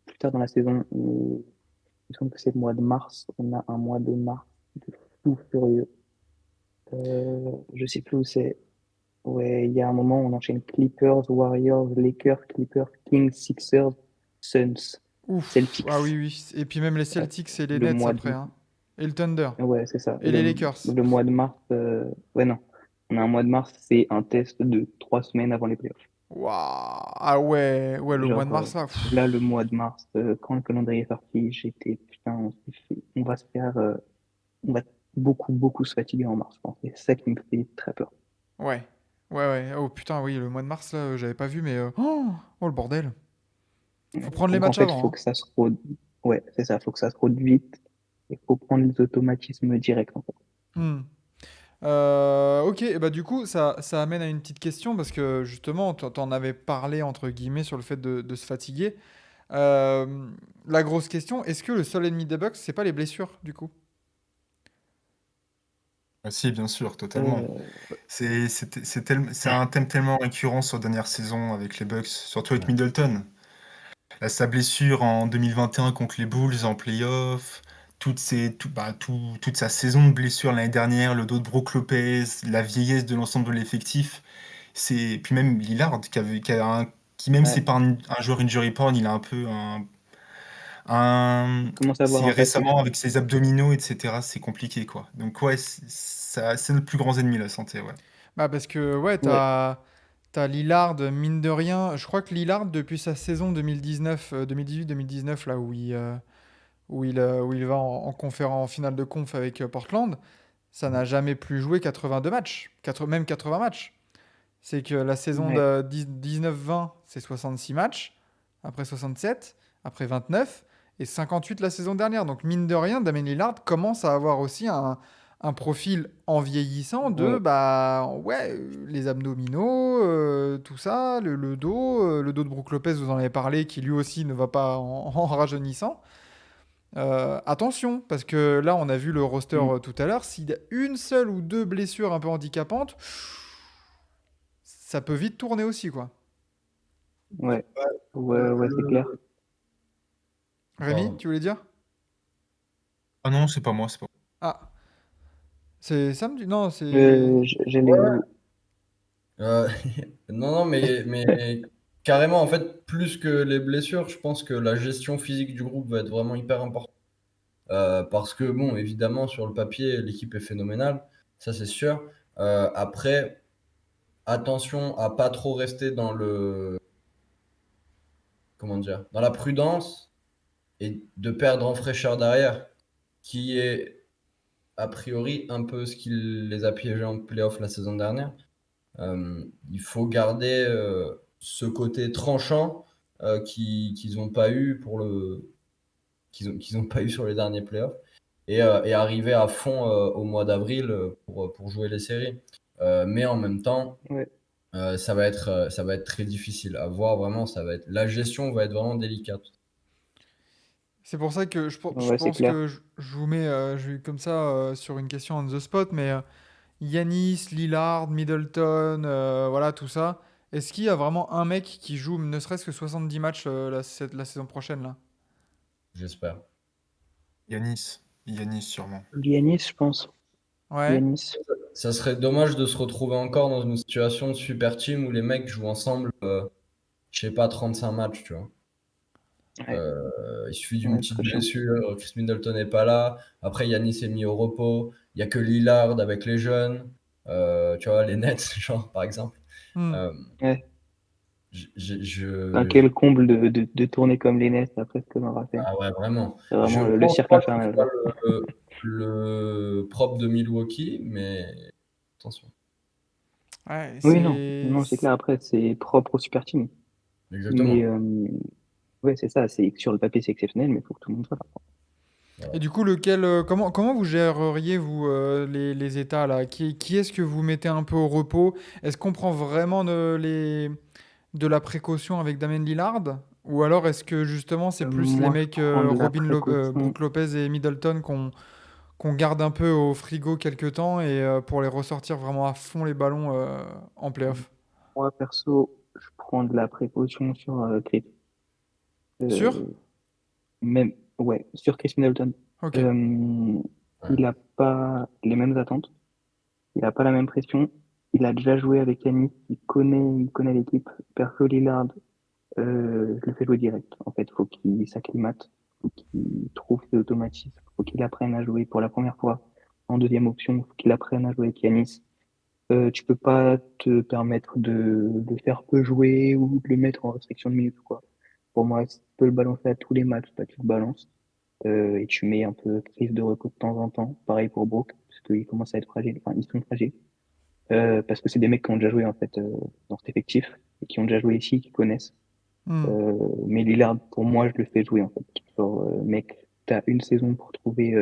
plus tard dans la saison, il me semble que c'est le mois de mars. On a un mois de mars de fou furieux. Je sais plus où c'est. Ouais, il y a un moment, on enchaîne Clippers, Warriors, Lakers, Clippers, Kings, Sixers, Suns, ouf. Celtics. Ah oui, oui. Et puis même les Euh, Celtics et les le Nets mois après, de, hein. Et le Thunder. ouais, c'est ça. Et les Lakers. Le mois de mars, ouais, non. On a un mois de mars, c'est un test de 3 semaines avant les playoffs. Waouh. Ah ouais, ouais, le mois de Genre, mars là. là, le mois de mars, quand le calendrier est sorti, j'étais, putain, on va se faire, on va beaucoup, beaucoup se fatiguer en mars, je pense. Et c'est ça qui me fait très peur. Ouais. Ouais, ouais. Oh putain, oui, le mois de mars là, j'avais pas vu, mais. Oh, le bordel. Faut prendre les Donc, en matchs fait, faut avant, hein. que ça se rôde, ouais, c'est ça, faut que ça se rôde vite. Il faut prendre les automatismes directs, en fait. Hmm. Ok, et bah du coup, ça amène à une petite question parce que justement, t'en avais parlé entre guillemets sur le fait de se fatiguer. Euh, la grosse question, est-ce que le seul ennemi des Bucks, c'est pas les blessures, du coup? Ah, si, bien sûr, totalement. Euh, C'est un thème tellement récurrent sur la dernière saison avec les Bucks, surtout avec Middleton. Là, sa blessure en 2021 contre les Bulls en playoff, toute sa saison de blessure l'année dernière, le dos de Brook Lopez, la vieillesse de l'ensemble de l'effectif. Puis même Lillard, qui même si c'est ouais, pas un joueur injury prone, il a un peu il commence à avoir c'est un passif. récemment avec ses abdominaux, etc. C'est compliqué, quoi. Donc ouais, c'est notre plus grand ennemi, la santé, ouais. Bah parce que ouais, Ouais, t'as Lillard, mine de rien. Je crois que Lillard, depuis sa saison 2019, 2018-2019, là où il va en finale de conf avec Portland, ça n'a jamais plus joué 82 matchs, même 80 matchs. C'est que la saison ouais, de 19-20, c'est 66 matchs, après 67, après 29, et 58 la saison dernière. Donc mine de rien, Damien Lillard commence à avoir aussi un profil en vieillissant de, ouais. bah ouais, les abdominaux, tout ça, le dos de Brook Lopez, vous en avez parlé, qui lui aussi ne va pas en rajeunissant. Attention, parce que là, on a vu le roster Mm. tout à l'heure. S'il y a une seule ou deux blessures un peu handicapantes, ça peut vite tourner aussi, quoi. Ouais, ouais, Euh, ouais, c'est clair. Rémi, Pardon. tu voulais dire? Ah non, c'est pas moi, c'est pas Ah, c'est samedi? Non, c'est. J'allais. Euh, non, non, mais carrément, en fait, plus que les blessures, je pense que la gestion physique du groupe va être vraiment hyper importante. Parce que, bon, évidemment, sur le papier, l'équipe est phénoménale, ça c'est sûr. Après, attention à pas trop rester dans comment dire, dans la prudence et de perdre en fraîcheur derrière, qui est a priori un peu ce qui les a piégés en playoff la saison dernière. Il faut garder ce côté tranchant qu'ils n'ont pas eu qu'ils ont pas eu sur les derniers playoffs et arriver à fond au mois d'avril pour jouer les séries. Mais en même temps, Ouais. ça va être très difficile à voir vraiment. La gestion va être vraiment délicate. C'est pour ça que je Ouais, c'est pense clair. que je vous mets comme ça sur une question on the spot, mais Yanis, Lillard, Middleton, voilà tout ça. Est-ce qu'il y a vraiment un mec qui joue ne serait-ce que 70 matchs la saison prochaine là? J'espère. Yanis. Yanis, sûrement. Giannis, je pense. Ouais. Giannis. Ça serait dommage de se retrouver encore dans une situation de super team où les mecs jouent ensemble, je sais pas, 35 matchs, tu vois. Ouais, Il suffit d'une ouais, ce petite serait chiant. blessure, Chris Middleton n'est pas là. Après, Yanis est mis au repos. Il y a que Lillard avec les jeunes. Tu vois, les Nets, genre, par exemple. Hmm. Euh, Ouais. je- Enfin, quel comble de tourner comme les Nets après ce qu'on aura fait. Ah ouais, vraiment. C'est Je vraiment le pense cirque pas que ce infernal, soit genre. le propre de Milwaukee, mais attention. Ouais, Oui, non, non, c'est clair. Après, c'est propre au super team. Mais Exactement. ouais, c'est ça. C'est sur le papier, c'est exceptionnel, mais il faut que tout le monde soit là. Et Voilà. du coup, comment vous géreriez, vous, les états là? Qui est-ce que vous mettez un peu au repos? Est-ce qu'on prend vraiment de la précaution avec Damien Lillard? Ou alors est-ce que justement c'est plus les Moi, je mecs prends de la précaution. Brook Lopez et Middleton qu'on garde un peu au frigo quelques temps et pour les ressortir vraiment à fond les ballons en playoff? Moi, perso, je prends de la précaution sur Chris. Sûr? Euh, Même, ouais, sur Chris Middleton. Ok. Euh, Ouais. il n'a pas les mêmes attentes. Il n'a pas la même pression. Il a déjà joué avec Yannis. Il connaît l'équipe. Perso Lillard, je le fais jouer direct. En fait, faut qu'il s'acclimate. Faut qu'il trouve ses automatismes. Faut qu'il apprenne à jouer pour la première fois. En deuxième option, faut qu'il apprenne à jouer avec Yanis. Tu peux pas te permettre de le faire peu jouer ou de le mettre en restriction de minutes, quoi. Pour moi, si tu peux le balancer à tous les matchs, bah, tu le balances. Et tu mets un peu Chris de repos de temps en temps. Pareil pour Brook, parce qu'ils commencent à être fragiles. Enfin, ils sont fragiles. Parce que c'est des mecs qui ont déjà joué, en fait, dans cet effectif, et qui ont déjà joué ici, qui connaissent. Hmm. Mais Lillard, pour moi, je le fais jouer, en fait. Genre, mec, t'as une saison pour trouver,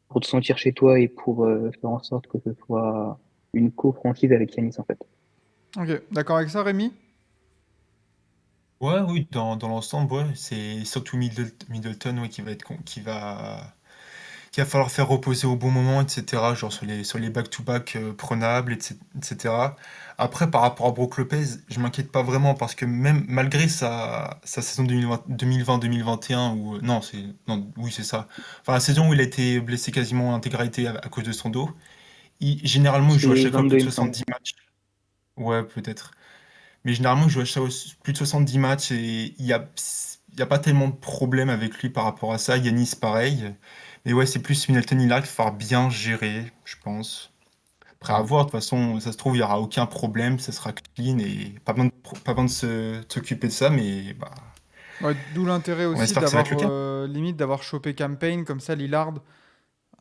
pour te sentir chez toi et pour faire en sorte que ce soit une co-franchise avec Yanis, en fait. Ok. D'accord avec ça, Rémi? Ouais, oui, dans l'ensemble, ouais, c'est surtout Middleton, ouais, qui va falloir faire reposer au bon moment, etc. Genre sur les back-to-back prenables, etc. Après, par rapport à Brook Lopez, je m'inquiète pas vraiment parce que même malgré sa saison 2020-2021, où non, oui, c'est ça. Enfin, la saison où il a été blessé quasiment en intégralité à cause de son dos, généralement, il joue à C'est chaque fois plus 22, de il me semble. 70 matchs. Ouais, peut-être. Mais généralement, il joue à plus de 70 matchs et il y a pas tellement de problèmes avec lui par rapport à ça. Yanis, pareil. Mais ouais, c'est plus Middleton Hillard qu'il va falloir bien gérer, je pense. Après, à Mm. voir, de toute façon, ça se trouve, il n'y aura aucun problème, ça sera clean et pas besoin de s'occuper de ça, mais bah, Ouais, d'où l'intérêt on aussi espère que ça va être d'avoir le cas. limite d'avoir chopé Campaign comme ça Lillard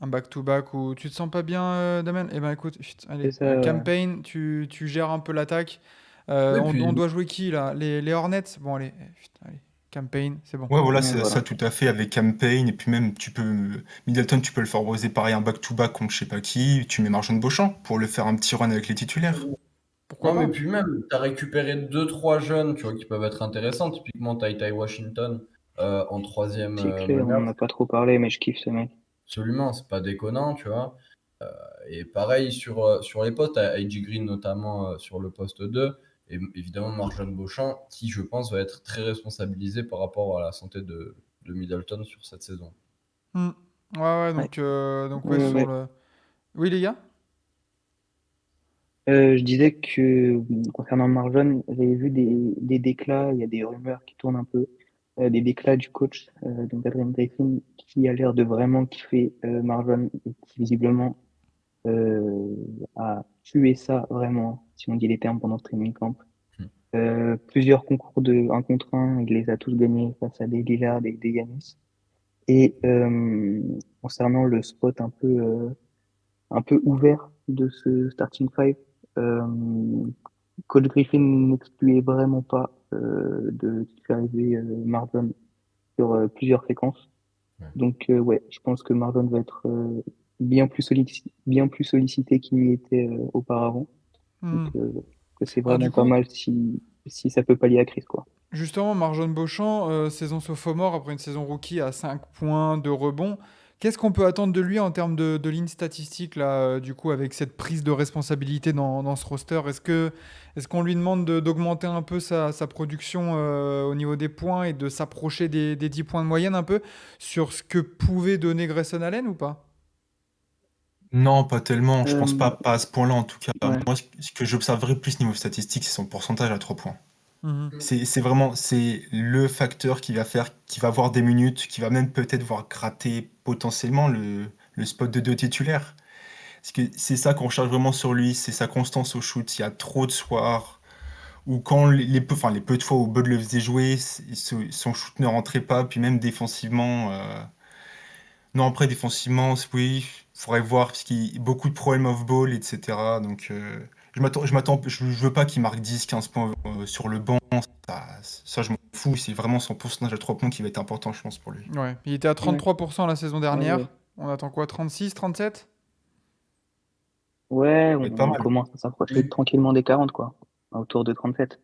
un back-to-back où tu te sens pas bien Damien? Eh ben écoute, chut, C'est allez, ça, Campaign, tu gères un peu l'attaque. Oui, On puis doit jouer qui là? Les Hornets? Bon allez, chut, allez, Campaign, c'est bon. Ouais, voilà, ouais, c'est ça voilà. tout à fait avec Campaign. Et puis même, Middleton, tu peux le faire reposer pareil un back-to-back contre je sais pas qui. Tu mets Marjane Beauchamp pour le faire un petit run avec les titulaires. Pourquoi non, mais pas? puis même, tu as récupéré deux trois jeunes, tu vois, qui peuvent être intéressants. Typiquement, Ty Washington en troisième C'est clair, on meneur. n'en a pas trop parlé, mais je kiffe ce mec. Absolument, c'est pas déconnant, tu vois. Et pareil sur les postes, à AJ Green notamment sur le poste 2 et évidemment Marjane Beauchamp, qui je pense va être très responsabilisé par rapport à la santé de Middleton sur cette saison. Hmm. Ouais, ouais, Ouais, donc ouais, ouais, sur ouais. le. Oui, les gars? Je disais que concernant Marjon, j'avais vu des déclats, il y a des rumeurs qui tournent un peu, des déclats du coach, donc Adrian Griffin, qui a l'air de vraiment kiffer Marjon et qui visiblement euh, a tué ça vraiment, si on dit les termes, pendant le training camp. Plusieurs concours de 1 contre 1, il les a tous gagnés face à des Lillard et des Giannis. Et concernant le spot un peu ouvert de ce starting five, euh, Coach Griffin n'excluait vraiment pas de titulariser Marlon sur plusieurs séquences. Ouais. Donc ouais, je pense que Marlon va être bien plus sollicité qu'il n'y était auparavant. Donc Hmm. que c'est Alors, du vraiment pas coup, mal si ça peut pallier à Chris, quoi. justement, Marjon Beauchamp, saison sophomore, après une saison rookie à 5 points de rebond. Qu'est-ce qu'on peut attendre de lui en termes de lignes statistiques, là, du coup, avec cette prise de responsabilité dans ce roster? Est-ce qu'on lui demande d'augmenter un peu sa production au niveau des points et de s'approcher des 10 points de moyenne un peu sur ce que pouvait donner Grayson Allen ou pas? Non, pas tellement. Je pense Euh, pas à ce point-là en tout cas. ouais. Moi, ce que j'observerais plus niveau statistique, c'est son pourcentage à 3 points. Mhm. C'est vraiment c'est le facteur qui va faire, qui va avoir des minutes, qui va même peut-être voir gratter potentiellement le spot de 2 titulaires. Parce que c'est ça qu'on cherche vraiment sur lui, c'est sa constance au shoot. Il y a trop de soirs où quand les peu de fois où Bud le faisait jouer, son shoot ne rentrait pas, puis même défensivement. Non, après défensivement, oui, faudrait voir parce qu'il y a beaucoup de problèmes off-ball, etc. Donc je veux pas qu'il marque 10, 15 points sur le banc. Ça, je m'en fous. C'est vraiment son pourcentage à 3 points qui va être important, je pense, pour lui. Ouais, il était à Ouais, 33% la saison ouais, dernière. ouais. On attend quoi? 36, 37? Ouais, Ça va être pas on mal. commence à s'approcher tranquillement des 40, quoi. Autour de 37.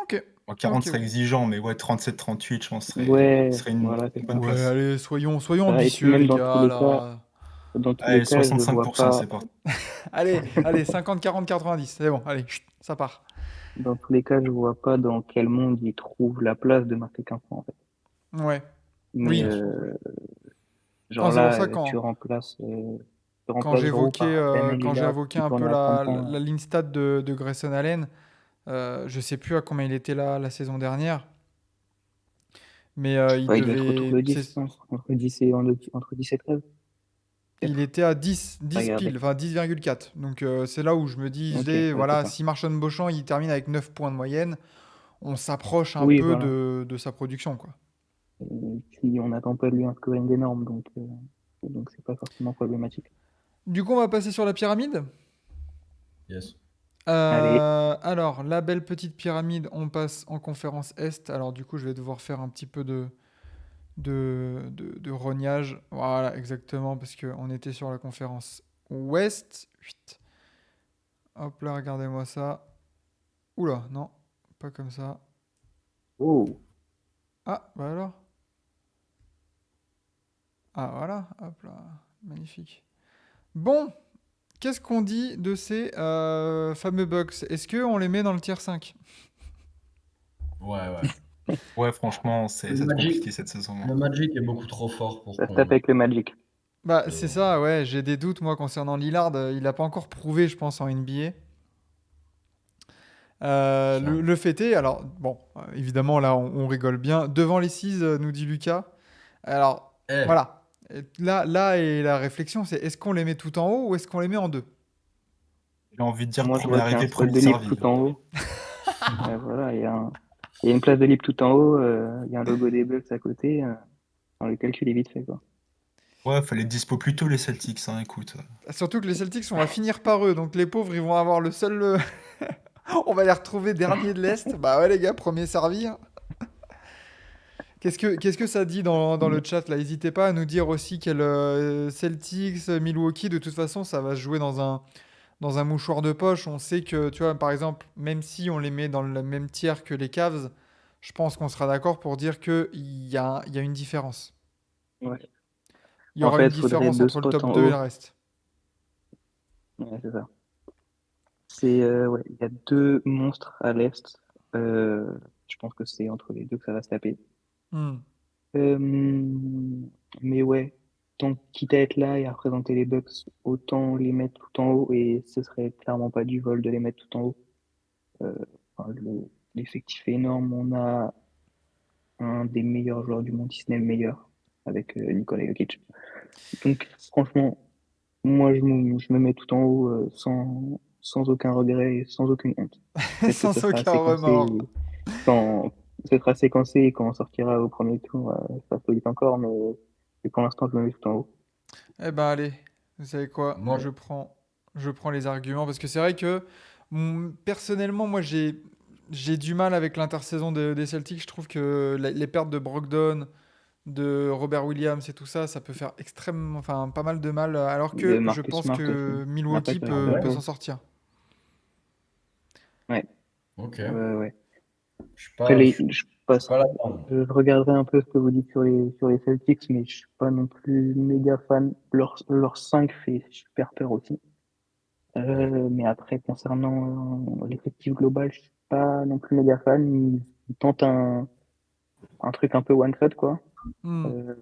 Ok, Bon, ok, 40 serait ok. exigeant, mais ouais, 37, 38, je pense, Ouais, serait une voilà, c'est bonne ça. Ouais, place. allez, soyons Ça, et puis ambitieux, même les gars, là. dans tous les Allez, cas, je vois 65%, pas, c'est parti. Allez, 50, 40, 90. C'est bon, allez, chut, ça part. dans tous les cas, je vois pas dans quel monde il trouve la place de marquer 15 points, en fait. Ouais, Mais, oui. Non, genre c'est pour là, ça tu quand remplaces Drew par Damien quand j'ai Lillard évoqué qui un tourne peu à 30 points. la ligne stat de Grayson Allen, je sais plus à combien il était là la saison dernière, mais il Ouais, il doit être autour devait. de 10, je pense. Entre 10 et 13, Il peut-être. était à 10 Regardez. pile, enfin 10,4. Donc c'est là où je me Ok, disais, ouais, c'est voilà, ça. si Marchand Beauchamp il termine avec 9 points de moyenne, on s'approche un Oui, peu voilà. de sa production, quoi. Et puis, on n'attend pas de lui un scoring énorme, donc c'est pas forcément problématique. Du coup, on va passer sur la pyramide. Yes. Allez, Alors, la belle petite pyramide, on passe en conférence Est. Alors, du coup, je vais devoir faire un petit peu de rognage. Voilà, exactement, parce qu'on était sur la conférence Ouest. Chut. Hop là, regardez-moi ça. Oula, non, pas comme ça. oh, Ah, bah alors. Ah, voilà, hop là, magnifique. Bon, qu'est-ce qu'on dit de ces fameux Bucks? Est-ce qu'on les met dans le tier 5? Ouais, ouais. Ouais, franchement, Le c'est Magic, compliqué cette saison, hein. le Magic est beaucoup trop fort pour ça se tape qu'on. avec le Magic. Bah, c'est que- ça, ouais, j'ai des doutes, moi, concernant Lillard. Il n'a pas encore prouvé, je pense, en NBA. Ça. Le fait est, alors, bon, évidemment, là, on rigole bien. Devant les 6, nous dit Lucas. Alors, Eh, voilà. Et là est la réflexion, c'est est-ce qu'on les met tout en haut ou est-ce qu'on les met en deux? J'ai envie de dire Moi, je premier vois qu'il y a un arrivé, spot premier de libre servi. tout en haut. Ouais, voilà, il y a une place de libre tout en haut. Il y a un logo des Bucks à côté. Dans le calcul est vite fait, quoi. Ouais, fallait dispo plus tôt les Celtics, hein, écoute. Surtout que les Celtics, on va finir par eux, donc les pauvres, ils vont avoir le seul. On va les retrouver dernier de l'Est. Bah ouais, les gars, premier servi, hein. Qu'est-ce que ça dit dans le chat là? N'hésitez pas à nous dire aussi quel Celtics, Milwaukee, de toute façon, ça va se jouer dans un mouchoir de poche. On sait que, tu vois, par exemple, même si on les met dans le même tiers que les Cavs, je pense qu'on sera d'accord pour dire qu'il y a une différence. Ouais. Il y En aura une fait, faudrait différence deux entre le spots top en 2 et le haut. reste. Ouais, c'est ça. Ouais, il y a deux monstres à l'Est. Euh, je pense que c'est entre les deux que ça va se taper. Hmm. Euh, mais ouais. tant quitte à être là et à représenter les Bucks, autant les mettre tout en haut et ce serait clairement pas du vol de les mettre tout en haut. Euh, enfin, l'effectif est énorme. On a un des meilleurs joueurs du monde, si ce n'est le meilleur, avec Nikola Jokic. Donc, franchement, moi, je me mets tout en haut sans aucun regret et sans aucune honte. Peut-être que Sans aucun remords. quand ce sera séquencé et quand on sortira au premier tour, ça peut être encore, mais pour l'instant, je me mets tout en haut. Eh ben allez, vous savez quoi? Moi, Je prends les arguments parce que c'est vrai que personnellement, moi j'ai du mal avec l'intersaison des Celtics. Je trouve que les pertes de Brogdon, de Robert Williams et tout ça, ça peut faire enfin pas mal de mal. Alors De que je Marcus pense Smart aussi. que Après, Milwaukee qui reste de peut la s'en chose. sortir. Ouais, ok. ouais. Je suis Après, pas, je, je je suis passe, pas là-dedans. je regarderai un peu ce que vous dites sur les Celtics, mais je suis pas non plus méga fan. Leur 5 fait super peur aussi. Ouais. Mais après, concernant l'effectif global, je suis pas non plus méga fan. Ils tentent un truc un peu one shot, quoi. Hmm. Euh,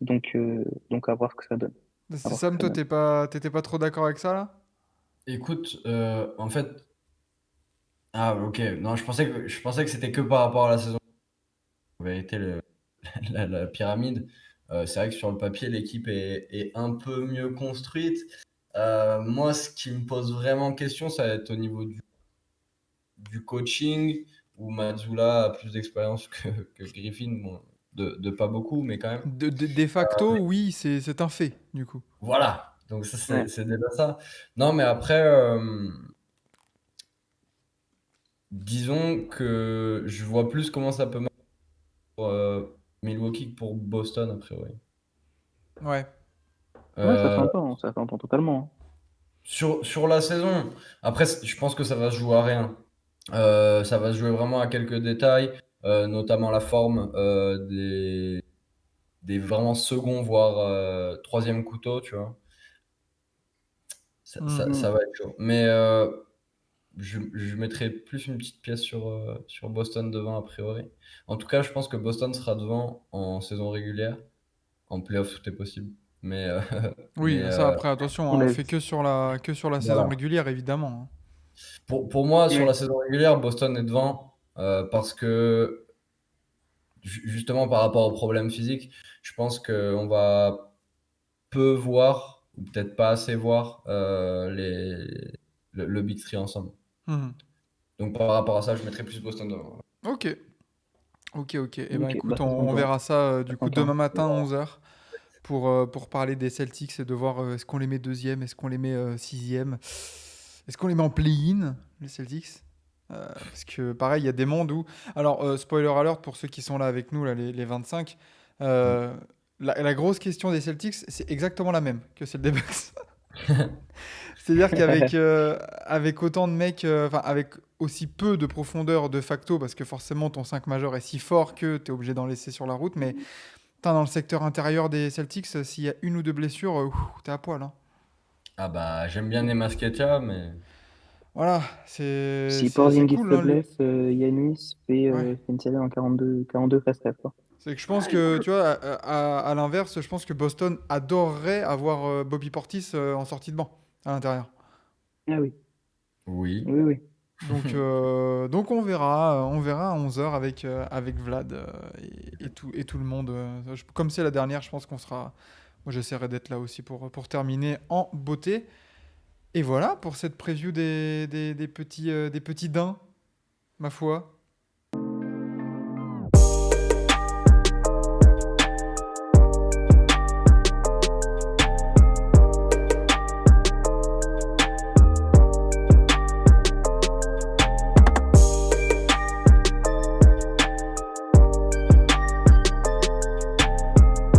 donc à voir ce que ça donne. À C'est voir ce que Sam, ça toi donne. t'étais pas trop d'accord avec ça là? Écoute, en fait, ah ok, non, je pensais que c'était que par rapport à la saison. En vérité, la pyramide, c'est vrai que sur le papier, l'équipe est un peu mieux construite. Moi, ce qui me pose vraiment question, ça va être au niveau du coaching, où Mazzulla a plus d'expérience que Griffin, bon, de pas beaucoup, mais quand même. De facto, oui, c'est un fait du coup. Voilà, donc ça, Ouais. c'est déjà ça. Non, mais après, disons que je vois plus comment ça peut marcher pour Milwaukee que pour Boston, a priori. Ouais. Ouais, Euh, ça s'entend totalement. sur la saison, après, je pense que ça va se jouer à rien. Ça va se jouer vraiment à quelques détails, notamment la forme des vraiment second, voire troisième couteau, tu vois. Ça, Hmm. ça, Hein. ça va être chaud. Mais je mettrais plus une petite pièce sur Boston devant, a priori. En tout cas, je pense que Boston sera devant en saison régulière. En playoff, tout est possible. Mais, Oui, mais ça après, attention, hein, On on l'a fait vu. que sur la saison voilà. régulière, évidemment, hein. Pour moi, sur Oui. la saison régulière, Boston est devant parce que, justement, par rapport aux problèmes physiques, je pense qu'on va peu voir, ou peut-être pas assez voir, le Big Three ensemble. Mhm. Donc, par rapport à ça, je mettrais plus Boston devant. Ok, ok. Eh ben Ok, bah écoute, ça on s'entend. verra ça Ça du coup demain s'entend. matin à 11 h pour parler des Celtics et de voir est-ce qu'on les met deuxième, est-ce qu'on les met sixième, est-ce qu'on les met en play-in, les Celtics. Parce que pareil, il y a des mondes où... Alors, spoiler alert pour ceux qui sont là avec nous, là, les 25, Mm. euh, la grosse question des Celtics, c'est exactement la même que celle des Bucks. C'est-à-dire avec autant de mecs, enfin avec aussi peu de profondeur de facto, parce que forcément ton 5 majeur est si fort que tu es obligé d'en laisser sur la route, mais putain, dans le secteur intérieur des Celtics, s'il y a une ou deux blessures, t'es à poil, hein. Ah bah, j'aime bien Nemas Ketia, mais Voilà, c'est Si c'est assez Porzingis cool, se hein, blesse, Yanis ouais. fait une série en 42 13 quoi. C'est que je pense que, tu vois, à l'inverse, je pense que Boston adorerait avoir Bobby Portis en sortie de banc à l'intérieur. Ah oui, oui. oui, oui. Donc on verra à 11 h avec Vlad et tout le monde. Comme c'est la dernière, je pense qu'on sera. Moi, j'essaierai d'être là aussi pour terminer en beauté. Et voilà pour cette preview des petits daims, ma foi.